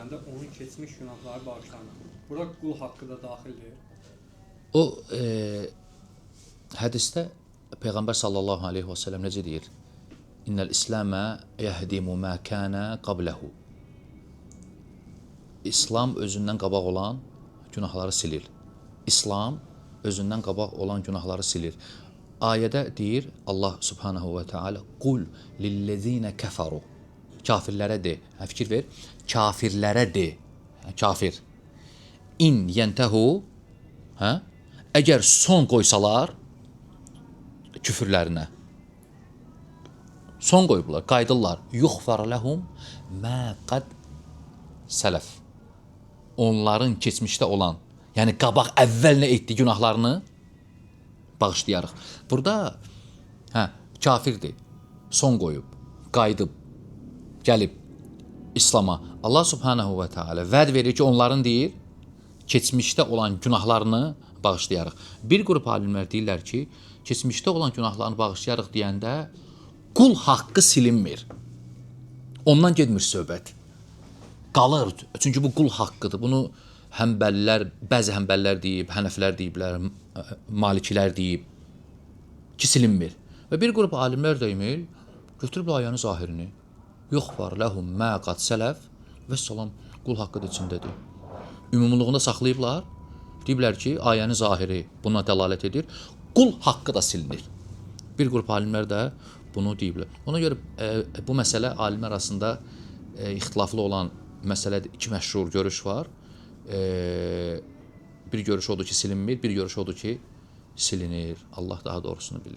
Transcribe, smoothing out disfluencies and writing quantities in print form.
ediləndə onun keçmiş günahları bağışlanır. Bura qul haqqı da daxildir. O hədisdə Peyğəmbər sallallahu aleyhi və səlləm necə deyir? İnnəl İslamə yəhdimu mə kənə qabləhu. İslam özündən qabaq olan günahları silir. İslam özündən qabaq olan günahları silir. Ayədə deyir Allah subhanahu və teala qul lillezine kəfəru. Kafirlərə de. Fikir ver. Kafirlərə de. Kafir. İn yentəhu. Əgər son qoysalar küfürlərinə. Son qoyublar, qaydırlar. Yuxfar ləhum mə qad sələf. Onların keçmişdə olan, yəni qabaq əvvəl nə etdiyi günahlarını bağışlayarıq. Burada kafirdir, son qoyub, qayıdıb, gəlib İslama. Allah subhanahu və teala vəd verir ki, onların deyir, keçmişdə olan günahlarını bağışlayarıq. Bir qrup alimlər deyirlər ki, keçmişdə olan günahlarını bağışlayarıq deyəndə qul haqqı silinmir. Ondan getmir söhbət. Qalır. Çünki bu qul haqqıdır. Bunu həmbəllər, bəzi həmbəllər deyib, hənəflər deyiblər, malikilər deyib ki, silinmir. Və bir qrup alimlər deyir, götürüb ayənin zahirini. Yuxfar ləhum mə qad sələf və salam qul haqqıdır içindədir. Ümumluğunda saxlayıblar. Deyiblər ki, ayənin zahiri buna dəlalət edir. Qul haqqı da silinir. Bir qrup alimlər də bunu deyiblər. Ona görə bu məsələ alimlər arasında ixtilaflı olan məsələdə iki məşhur görüş var. Bir görüş odur ki, silinmir, bir görüş odur ki, silinir. Allah daha doğrusunu bilir.